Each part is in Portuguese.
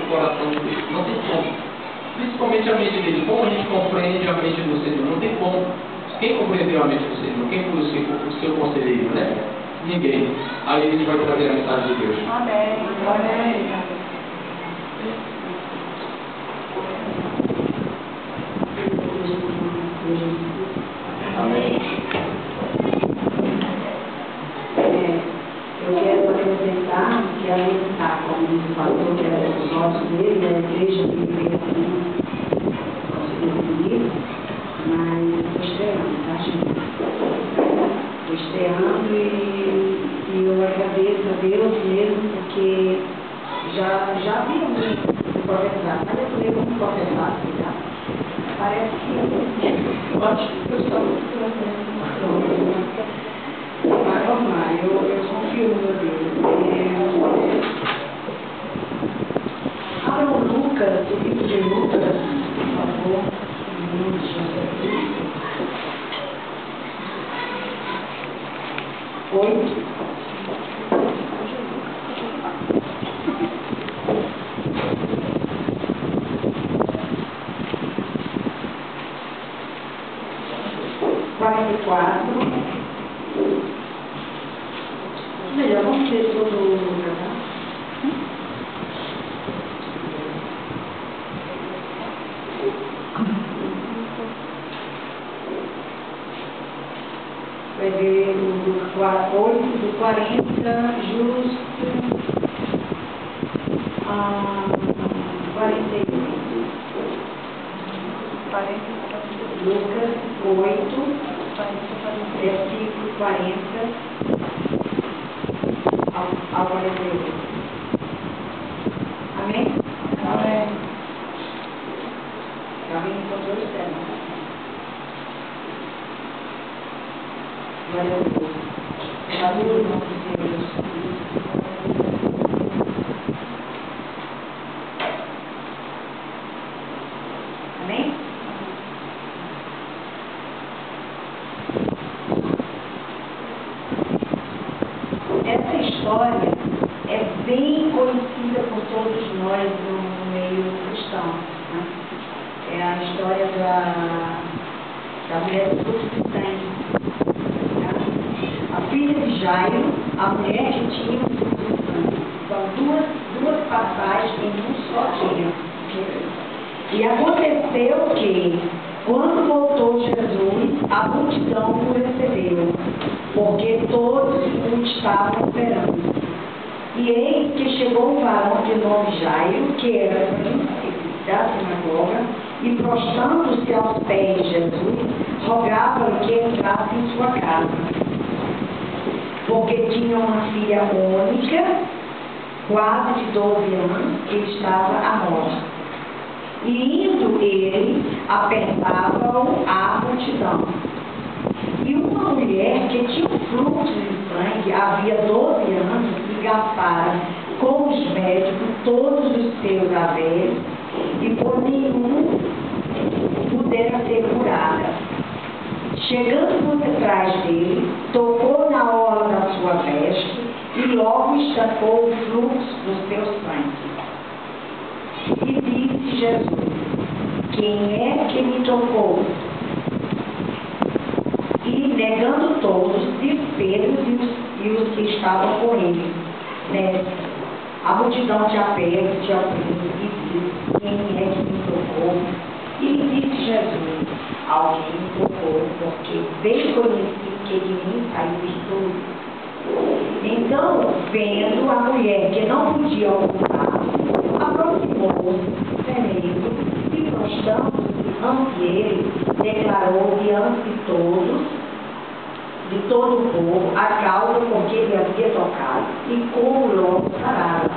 coração dele. Não tem como. Principalmente a mente dele. Como a gente compreende a mente do Senhor? Não tem como. Quem compreendeu a mente do Senhor? Quem foi o seu conselheiro, né? Ninguém. Aí ele vai trazer a mensagem de Deus. Amém. Amém. Amém. Eu quero apresentar que além de estar, como diz o pastor, que era os nossos dele, a igreja que veio aqui, mas estou estreando, tá, gente? Estou estreando e eu agradeço a Deus mesmo, porque já vi muito profetizar, mas eu falei muito profetizar, tá? Parece que eu acho que eu estou mas vamos lá, eu confio no meu Deus. Abram Lucas, o livro de Lucas, por favor. Oito. Melhor, vamos ver todo o Lucas, tá? Vai ver o 8 do 40, justo 48. Lucas 8, versículo 40 ao 48. Amém? Amém. Já vem com dois temas. Glória a Deus. Valor, nosso Deus. Amém? Essa história é bem conhecida por todos nós no meio cristão, né? É a história da mulher do fluxo de sangue. A filha de Jairo, a mulher que tinha um fluxo de sangue. São duas passagens em um só dia. E aconteceu que, quando voltou Jesus, a multidão o recebeu, porque todos o estavam esperando. E eis que chegou um varão de nome Jairo, que era príncipe da sinagoga, e prostrando-se aos pés de Jesus, rogava-lhe que entrasse em sua casa, porque tinha uma filha única, quase de 12 anos, que estava à morte. E indo ele, apertava-o à multidão. E uma mulher que tinha um fluxo de sangue havia 12 anos e gastara com os médicos todos os seus haveres, e por nenhum pudera ser curada. Chegando por detrás dele, tocou na orla da sua veste e logo estancou o fluxo do seu sangue. E disse Jesus: quem é que me tocou? E negando todos, disse Pedro e os que estavam com ele: Mestre, a multidão te aperta, te oprime, e diz: quem é que me tocou? E lhe disse Jesus: alguém me tocou, porque bem conheci que de mim saiu virtude. Então, vendo a mulher que não podia ocultar, aproximou-se, tremendo, e prostrando-se ante ele, declarou diante de todo o povo, a causa por que ele havia tocado, e como logo sarara.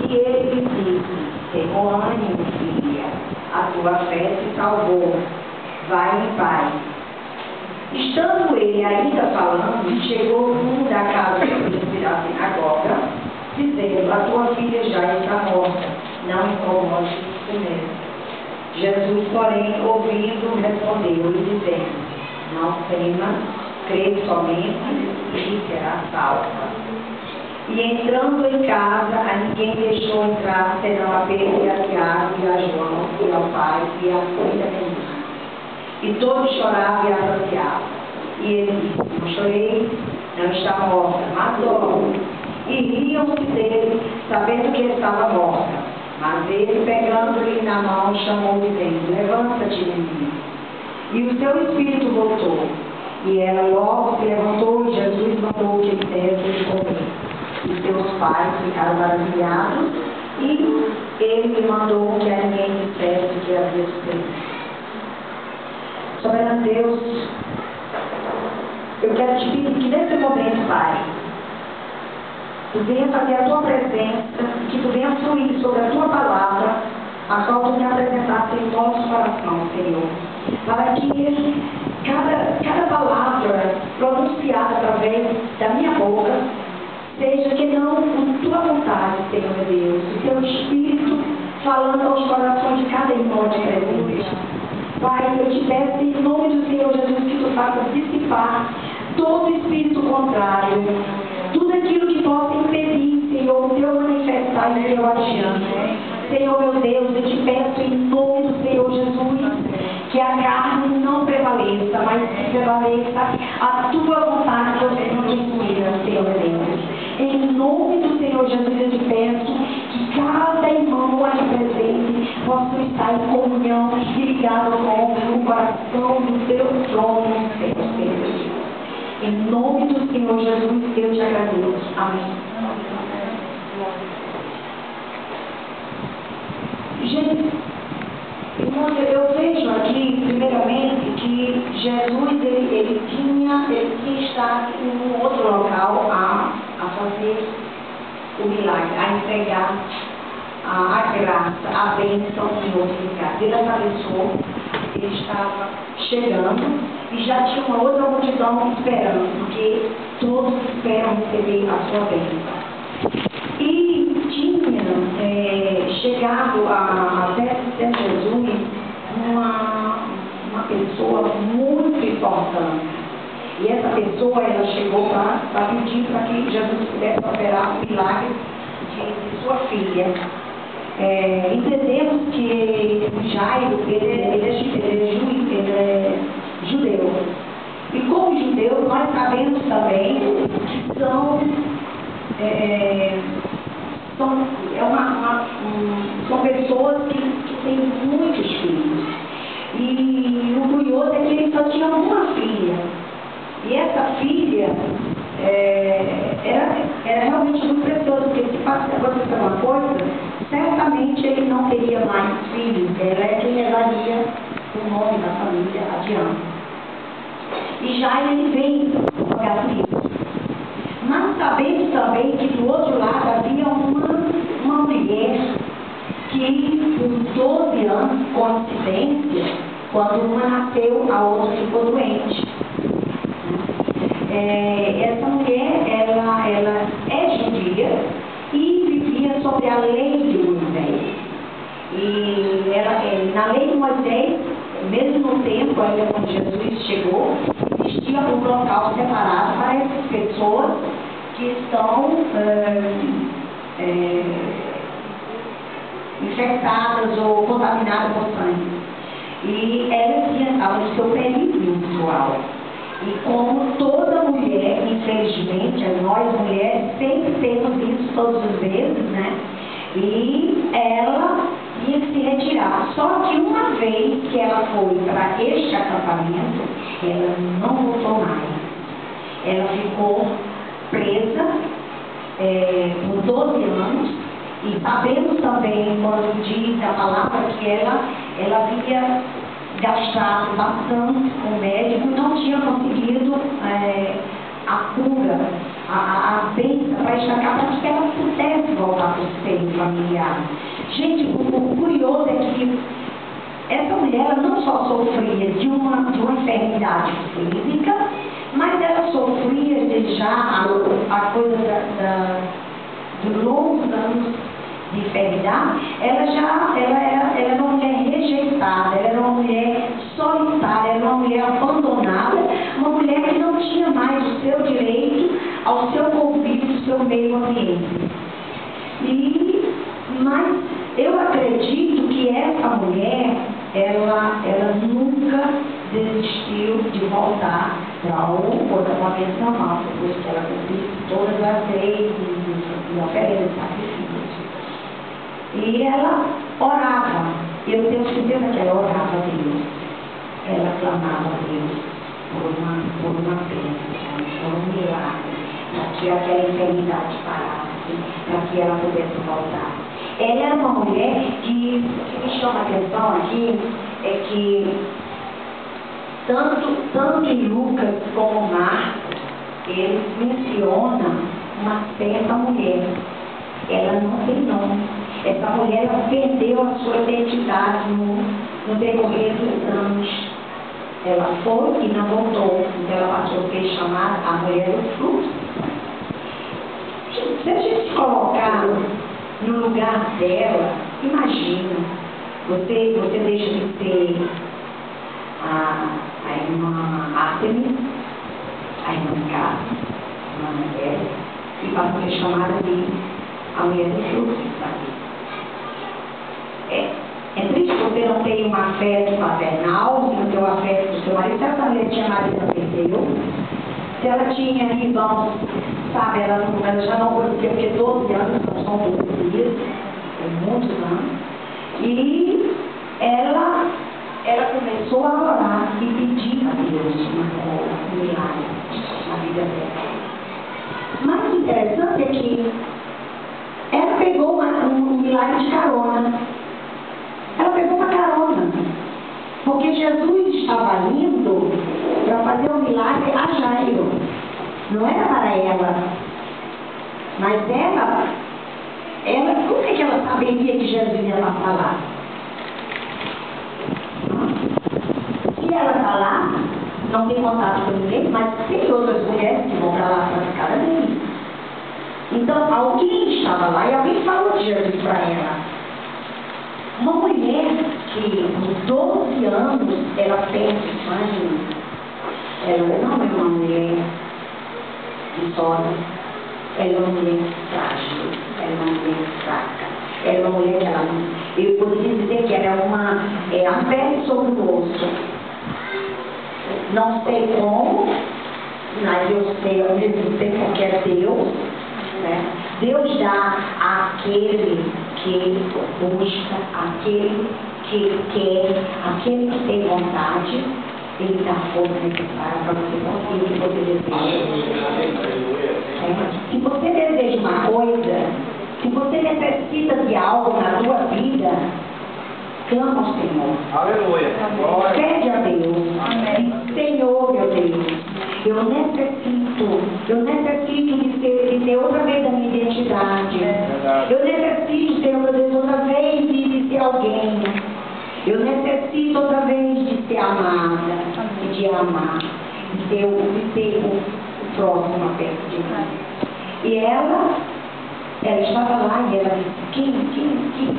E ele lhe disse: tenha ânimo, filha, a tua fé te salvou, vai em paz. Estando ele ainda falando, chegou um da casa do príncipe da sinagoga, dizendo: a tua filha já está morta, não incomode o mesmo. Jesus, porém, ouvindo, respondeu-lhe, dizendo: não temas, crê somente e será salva. E entrando em casa, a ninguém deixou entrar, senão a Pedro e a Tiago e a João e ao pai e a filha menina. E todos choravam e abraçavam. E ele disse: não chorei, não está morta, mas dorme. E riam-se dele, sabendo que estava morta. Mas ele, pegando-lhe na mão, chamou, dizendo: levanta-te, menina. E o seu espírito voltou. E ela logo se levantou, e Jesus mandou que lhe desse de comer. E seus pais ficaram maravilhados, e ele lhe mandou que a ninguém dissesse que havia sucedido. Soberano Deus, eu quero te pedir que nesse momento, Pai, tu venha fazer a tua presença, que tu venha fluir sobre a tua palavra, a qual tu me apresentaste em nosso coração, Senhor. Para que cada palavra pronunciada através da minha boca seja que não por tua vontade, Senhor Deus, o teu Espírito falando aos corações de cada irmão de presente. Pai, eu te peço em nome do Senhor Jesus que tu faça dissipar todo espírito contrário, tudo aquilo que possa impedir, Senhor, o teu manifestar e o teu adiante. Senhor meu Deus, eu te peço em nome do Senhor Jesus que a carne não prevaleça, mas que prevaleça a tua vontade constituída, Senhor Deus. Em nome do Senhor Jesus, eu te peço que cada irmão aqui presente possa estar em comunhão e ligado com o coração do teu trono, Senhor. Em nome do Senhor Jesus, eu te agradeço. Amém. Gente, irmãos, eu vejo aqui, primeiramente, que Jesus, ele tinha estado em um outro local a fazer o milagre, a entregar a graça, a bênção em outro lugar. Ele atravessou, ele estava chegando e já tinha uma outra multidão esperando, porque todos esperam receber a sua bênção. E tinha chegado até Jesus uma pessoa muito importante. E essa pessoa, ela chegou para pedir para que Jesus pudesse operar o milagre de sua filha. Entendemos que Jairo, ele é judeu. E como judeu, nós sabemos também que são pessoas que têm muitos filhos. E o curioso é que ele só tinha uma filha. E essa filha era realmente muito preciosa, porque se acontecer uma coisa, certamente ele não teria mais filhos. Ela é quem levaria o nome da família adiante. E já ele vem jogar por isso. Mas sabemos também que do outro lado havia uma mulher que, por 12 anos, coincidência, quando uma nasceu, a outra ficou doente. Essa mulher, ela é judia e vivia sob a lei de Moisés. E na lei de Moisés, mesmo no tempo, ainda quando Jesus chegou, existia um local separado para essas pessoas que estão infectadas ou contaminadas por sangue. E ela estava no seu período menstrual. E como toda mulher, infelizmente, nós mulheres sempre temos isso todas as vezes, né? E ela ia se retirar. Só que uma vez que ela foi para este acampamento, ela não voltou mais. Ela ficou presa por 12 anos. E sabemos também, quando diz a palavra, que ela havia gastado bastante com o médico e não tinha conseguido a cura, a bênção para estancar, para que ela pudesse voltar para o seio familiar. Gente, o curioso é que essa mulher ela não só sofria de uma enfermidade física, mas ela sofria de já a coisa dos longos anos de enfermidade. Ela era uma mulher rejeitada, ela era uma mulher solitária, era uma mulher abandonada, uma mulher que não tinha mais o seu direito ao seu convívio, o seu seu meio ambiente. Mas eu acredito que essa mulher, ela nunca desistiu de voltar para o comportamento normal, depois que ela cumpriu todas as leis e oferece sacrifícios. E ela orava, eu tenho certeza que ela orava a Deus, ela clamava a Deus por uma bênção, por um milagre, para que aquela enfermidade parasse, para que ela pudesse voltar. Ela era uma mulher que me chama a atenção aqui, é que tanto em Lucas como Marcos, eles mencionam uma certa mulher. Ela não tem nome. Essa mulher, ela perdeu a sua identidade no decorrer dos anos. Ela foi e não voltou. Então ela passou a ser chamada a mulher do fruto. Se a gente se colocar no lugar dela, imagina, você deixa de ser a irmã Artemis, a irmã Cássio, a irmã Annabelle, e passa a ser chamada de a mulher do fruto, sabe? É triste você não ter um afeto paternal, se não ter um afeto do seu marido. Se essa mulher tinha marido, não perdeu. Se ela tinha irmãos, sabe, ela já não conhecia, porque 12 anos não são 12 dias, é muitos anos. E ela começou a orar e pedir a Deus um milagre na vida dela. Mas o interessante é que ela pegou um milagre de carona. Ela pegou uma carona. Porque Jesus estava indo para fazer um milagre a Jairo. Não era para ela. Mas ela como é que ela saberia que Jesus ia passar lá? Se ela está lá, não tem contato com ninguém, mas tem outras mulheres que vão para lá para ficar ali. Então, alguém estava lá e alguém falou de Jesus para ela. Uma mulher que, com 12 anos, ela perde sangue. Ela não é uma mulher idosa. Ela é uma mulher frágil. Ela é uma mulher fraca. Ela é uma mulher que ela não... Eu poderia dizer que ela é a pele sobre o osso. Não sei como, mas eu sei ao mesmo tempo que é Deus. Né? Deus dá àquele que busca, àquele que quer, àquele que tem vontade, Ele dá força necessária para você conseguir o que você deseja. Se você deseja uma coisa, se você necessita de algo na sua vida, clama ao Senhor. Aleluia. Pede a Deus. Amém. Senhor, meu Deus, eu necessito de ter outra vez a minha identidade. Eu necessito, Senhor, meu Deus, outra vez de ser alguém. Eu necessito outra vez de ser amada, de amar, de ter o próximo perto de mim. E ela estava lá e ela disse,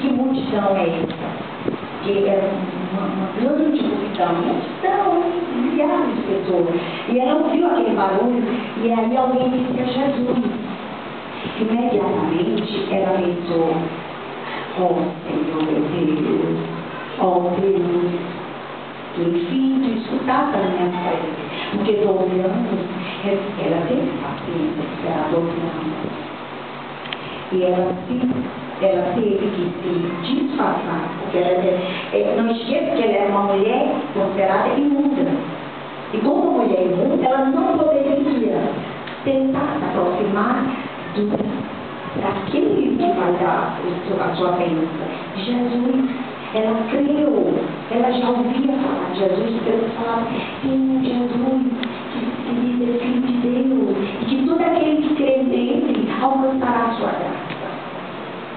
que multidão é essa? Que era uma grande multidão, milhares de pessoas. E ela ouviu aquele barulho, e aí alguém disse a Jesus. Imediatamente ela pensou, Senhor meu Deus, Deus, enfim, tu escutaste a minha frente, porque 12 anos, ela teve paciência de esperar 12 anos. E ela teve que se disfarçar, porque não esqueça que ela era uma mulher considerada imunda. E como mulher imunda, ela não poderia tentar se aproximar daquele que vai dar a sua bênção. Jesus, ela creu, ela já ouvia falar de Jesus, ela falava, sim, Jesus, que diz é filho de Deus, e que todo aquele que crê nele alcançará a sua graça.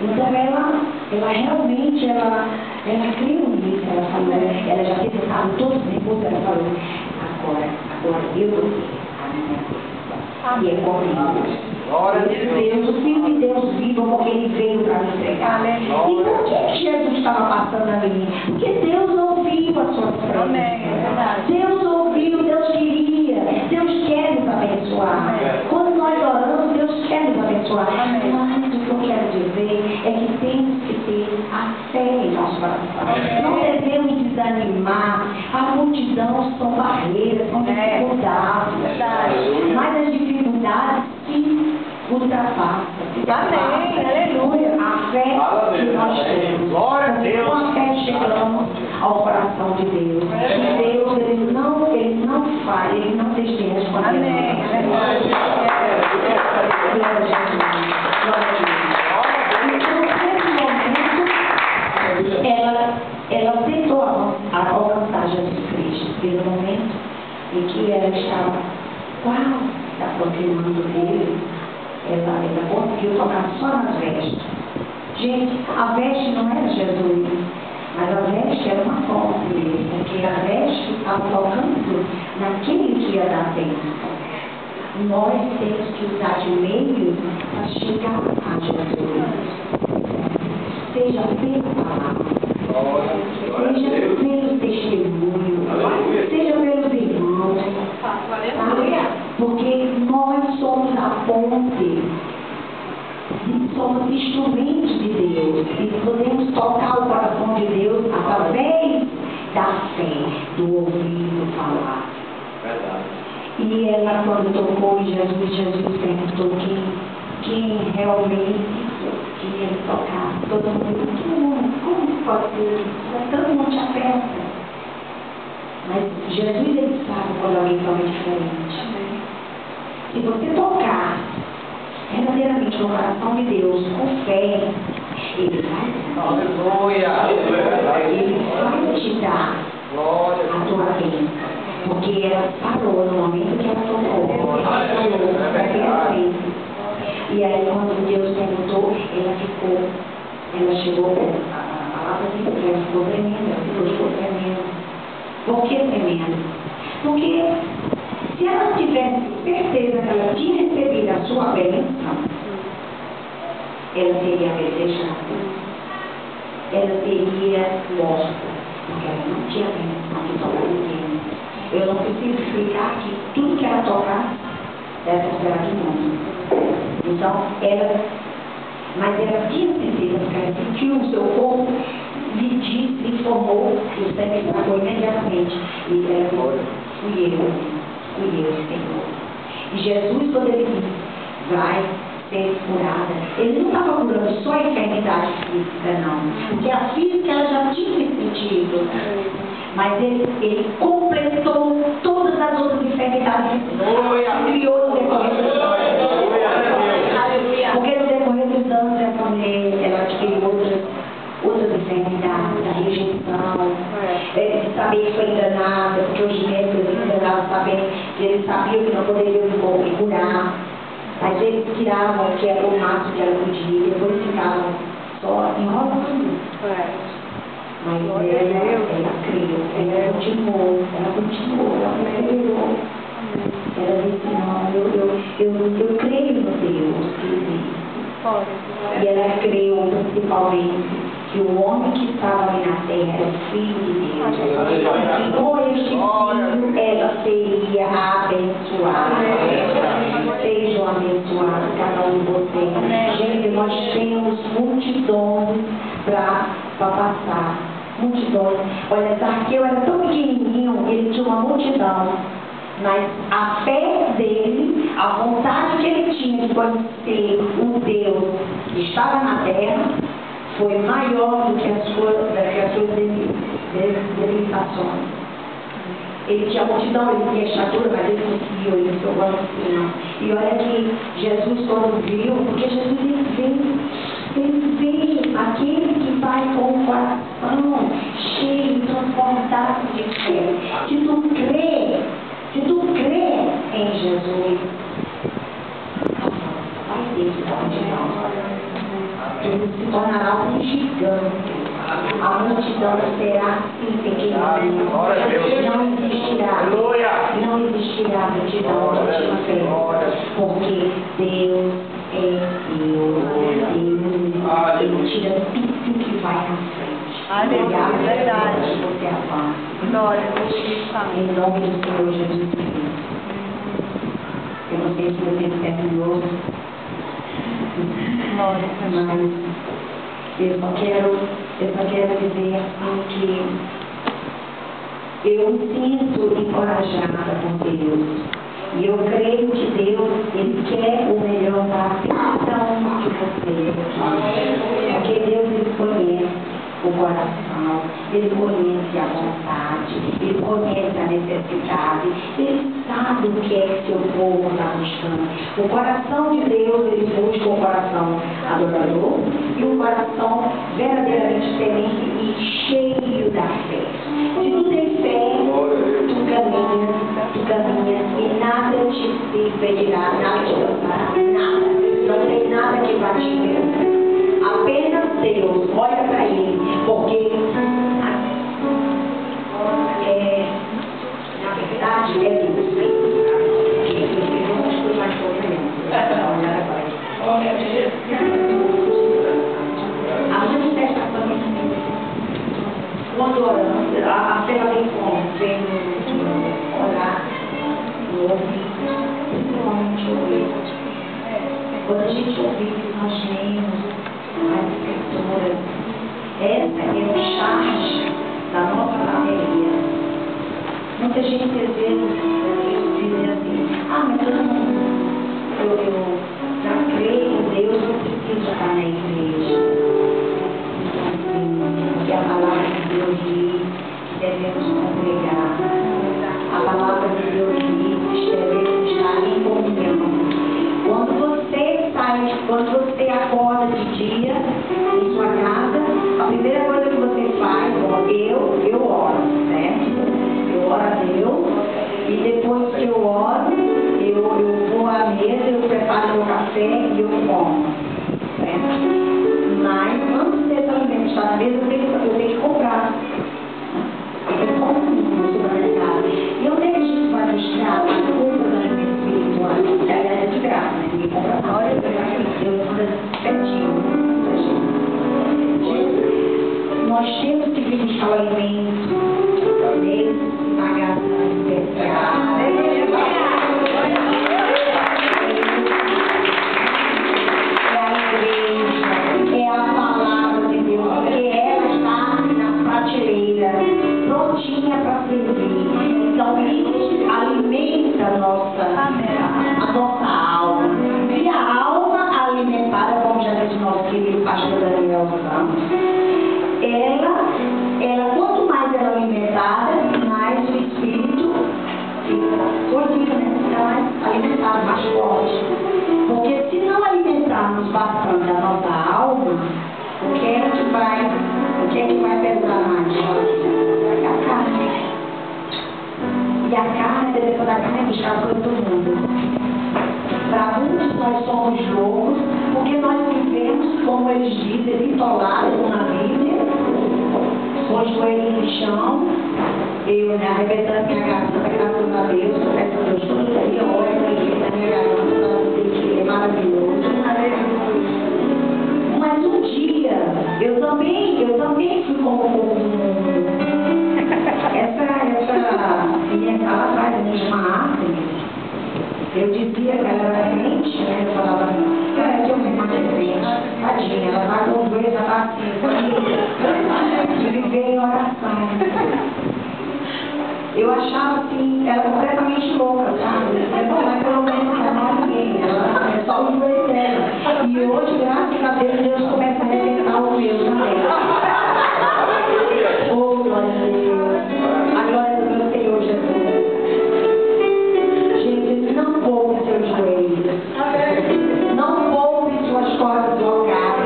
Então ela realmente, ela creu nisso, ela falou, ela já teve estado todos os recursos, ela falou, agora eu vou ter a minha bênção. E é comigo. Deus, o Filho de Deus vivo, porque Ele veio para me entregar. E por que Jesus estava passando ali? Porque Deus ouviu a sua prece. Deus ouviu, Deus queria. Deus quer nos abençoar. Quando nós oramos, Deus quer nos abençoar. abençoar. Mas o que eu quero dizer é que temos que ter a fé em nosso coração. Não devemos desanimar. A multidão são barreiras, são dificuldades. Mas as dificuldades se ultrapassam. Amém. Aleluia. A fé que nós temos. Glória a Deus. Com a fé chegamos ao coração de Deus. E Deus, ele não falha, ele não deixa de responder. Amém. Glória a Jesus. Glória a Deus. Então, nesse momento, ela tentou alcançar Jesus Cristo. Pelo momento em que ela estava quase se aproximando dele, ela conseguiu tocar só nas vestes. Gente, a veste não era Jesus, mas a veste era uma forma dele, porque a veste estava tocando naquele que ia dar bênção. Nós temos que usar de meio para chegar a Jesus. Seja pela palavra, seja pelo testemunho, seja pelos irmãos, sabe? Porque nós somos a ponte. Somos instrumentos de Deus e podemos tocar o coração de Deus através da fé, do ouvido falar. Verdade. E ela, quando tocou em Jesus perguntou quem realmente queria tocar. Todo mundo, como pode ser isso? Todo mundo te aperta. Mas Jesus, ele sabe quando alguém toma diferente. Se você tocar verdadeiramente no coração de Deus, com fé, ele vai te dar a tua bênção. Porque ela parou no momento que ela tocou. E aí, quando Deus perguntou, ela chegou, a palavra disse que ela ficou tremenda, ficou tremenda. Por que tremenda? Porque se ela tivesse certeza que ela tinha recebido a sua bênção, ela teria apedrejado, ela teria morto, porque ela não tinha bênção que tocar ninguém. Eu não preciso explicar que tudo que ela tocar era considerado imundo. Então, mas ela tinha certeza, porque ela sentiu o seu corpo, lhe disse, lhe informou, que o sangue estragou imediatamente. E ela disse, fui eu, Senhor. E Jesus, quando ele disse, vai ser curada, ele não estava curando só a enfermidade física, não. Porque a física ela já tinha sentido. Mas ele completou todas as outras enfermidades que criou no decorrer dos anos. Porque no decorrer dos anos essa mulher ela adquiriu outras enfermidades, a rejeição, de saber que foi enganada, porque os médicos enganavam sabendo que eles sabiam que não poderiam curar. Mas eles tiravam o que era o máximo que ela podia e depois ficavam só enrolando. Mas ela creu, ela continuou, ela perseverou. Ela disse, não, eu creio no Deus que existe. E ela creu principalmente que o homem que estava ali na terra era o Filho de Deus. E com este filho ela seria abençoada. Sejam abençoados, cada um de vocês. Gente, nós temos multidões para passar. Multidões. Olha, Zaqueu era tão pequenininho, ele tinha uma multidão. Mas a fé dele, a vontade que ele tinha de conhecer um Deus que estava na terra, foi maior do que as suas limitações. Ele tinha multidão, ele tinha estatura, mas ele conseguiu, ele ficou assim. E olha que Jesus, quando viu, porque Jesus ele vê aquele que vai com o coração cheio, transformado de fé. Se tu crê em Jesus, vai ter que dar multidão. Ele se tornará um gigante. A multidão será assim pequenina. Não existirá multidão que te fé, porque Deus é Deus. Ele tira tudo que vai na frente. Aleluia, verdade. Você avança. Glória a Deus. Em nome do Senhor Jesus Cristo. Eu não sei se você terminou. Mas eu só quero dizer assim que eu me sinto encorajada por Deus. E eu creio que Deus, Ele quer o melhor para cada um de vocês. Porque Deus, Ele conhece o coração, Ele conhece a vontade, Ele conhece a necessidade, Ele sabe o que é que seu povo está buscando. O coração de Deus, Ele busca o coração adorador e o coração verdadeiramente temente e cheio da fé. Se tu tem fé, tu caminha e nada te impedirá, nada te cansará, nada. Não tem nada que vai te impedir. Apenas Deus, olha para Ele, porque na verdade é Deus. A manifestação é quando oramos, a fé vem como? Vem orar, principalmente ouvir. Quando a gente ouvir, nós lemos as escrituras. Essa é o charge da nossa bateria. Muita gente às vezes diz assim, mas eu já creio em Deus, não preciso estar na igreja. Porque a palavra de Deus diz que devemos congregar. A palavra de Deus diz que devemos estar em comunhão. Quando você acorda de dia em sua casa, a primeira coisa que você faz, eu oro, certo? Eu oro a Deus e depois que eu oro, eu vou à mesa, eu preparo meu café e eu como, certo? Mas antes desse alimento estar na mesa, eu tenho que comprar. Eu compro no supermercado. E onde é que a gente vai buscar a compra do alimento espiritual? É de graça, né? Ninguém compra nada, eu mando certinho. Nós temos que vir buscar o alimento nesse magazinho especial. É a igreja, é a palavra de Deus, porque ela está na prateleira, prontinha para servir. Então, isso alimenta a nossa alma. E a alma alimentada, como já disse o nosso querido pastor Daniel Santos, ela, quanto mais ela é alimentada, mais o espírito fica mais alimentado, mais forte. Porque se não alimentarmos bastante a nossa alma, o que é que vai pesar mais? A carne. E a carne, a direção da carne é buscar as coisas do mundo. Para muitos nós somos loucos, porque nós vivemos, como eles dizem, isolados na Bíblia, com os joelhos no chão, eu arrebentando minha garganta, graças a Deus, eu peço a Deus todo dia, olha na minha garganta, é maravilhoso. Mas um dia, eu também fui como o povo do mundo. Essa minha sala atrás, mesmo uma eu dizia que ela era crente, né? Eu falava, cara, que eu me mando crente. Tadinha, ela tá com o joelho, ela tá assim, de viver em oração. Eu achava assim, ela completamente louca, sabe? Mas pelo menos não é ninguém, ela é só o joelho dela. E hoje, graças a Deus começa a arrebentar o meu também. Oh, glória a Deus. A glória do meu Senhor Jesus. Não poupe seus joelhos. Não poupe suas cordas vocais.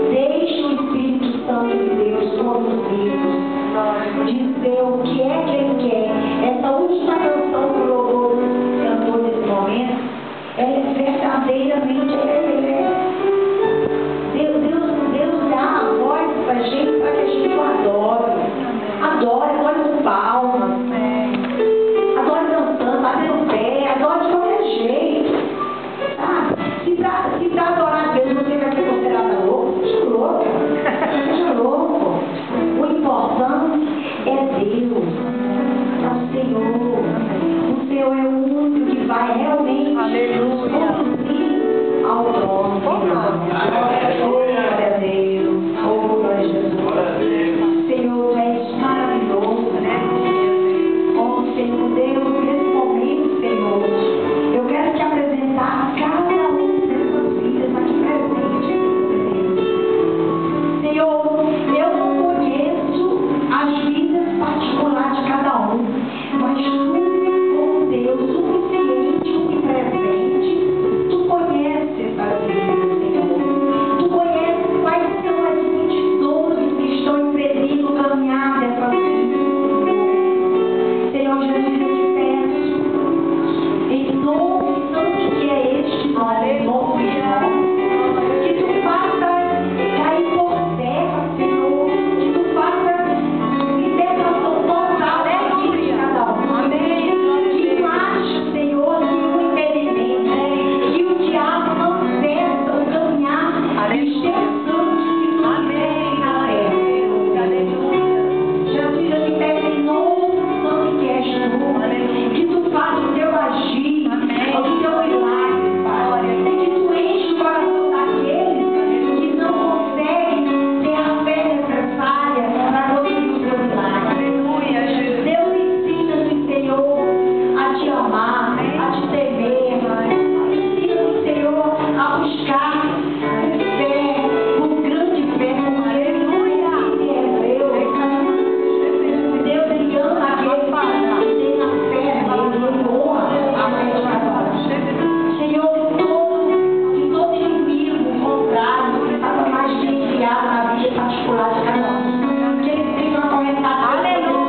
Deixe o Espírito Santo de Deus conduzir-nos. Dizer o que é que Ele quer. Essa última canção que o louvor cantou nesse momento, ela é verdadeiramente Deus dá a voz para a gente, para que a gente o adore. Adore com palmas. Adore dançando, batendo pé, adore de qualquer jeito. Tá? Se para adorar a Deus você vai ser considerada louco, seja louco. Seja louco. O importante é Deus, é o Senhor. O Senhor é o único que vai realmente nos conduzir ao particular de cada um. Que eles tenham uma orientação. Aleluia!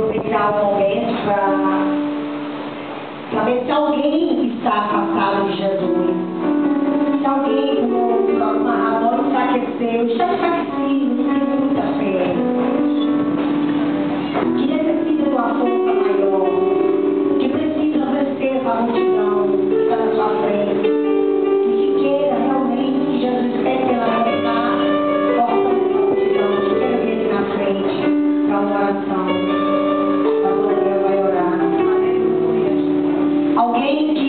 aproveitar o momento para ver se alguém está afastado de Jesus. Se alguém, por alguma razão, enfraqueceu, está enfraquecido, não tem muita fé, que necessita de uma força maior, que precisa vencer a multidão que está na sua frente, e que queira realmente que Jesus pegue pela mão, cortando essa multidão, que queira vir aqui na frente para uma oração. Alguém que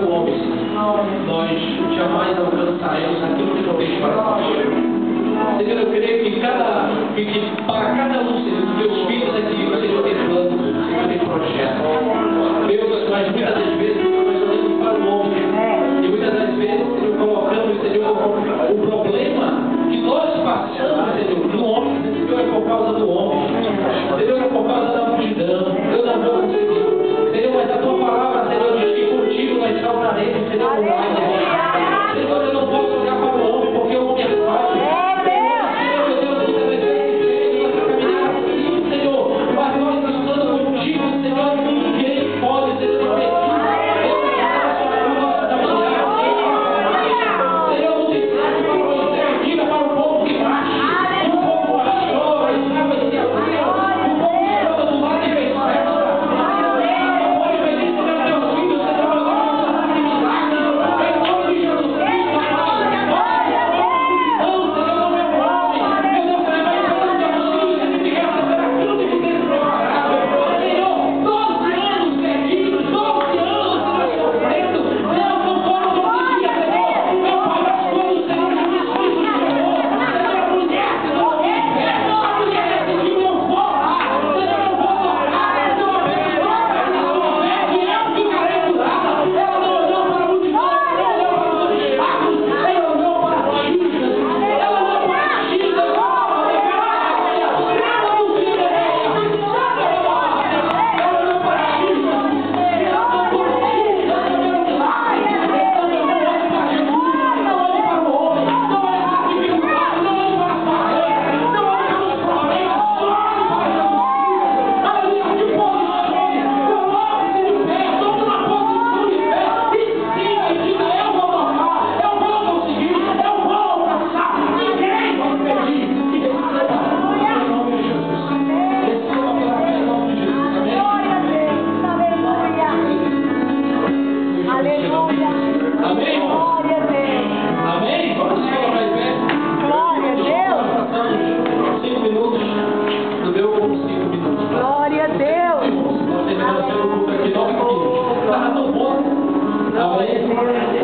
o homem, nós jamais alcançaremos aquilo que não tem para nós. Senhor, eu creio que para cada um, Senhor, dos teus filhos aqui, o Senhor tem plano, o Senhor tem projeto. Deus, mas muitas das vezes nós olhamos para o homem. E muitas das vezes, Senhor, colocamos, Senhor, o problema que nós passamos, Senhor, no homem, Senhor, é por causa do homem. Senhor, é por causa da multidão. Eu não vou conseguir. Senhor, mas a tua palavra, Senhor, diz que contigo nós salvaremos, Senhor, o mais. Senhor, eu não posso olhar para o homem, porque o homem é falho. Amém?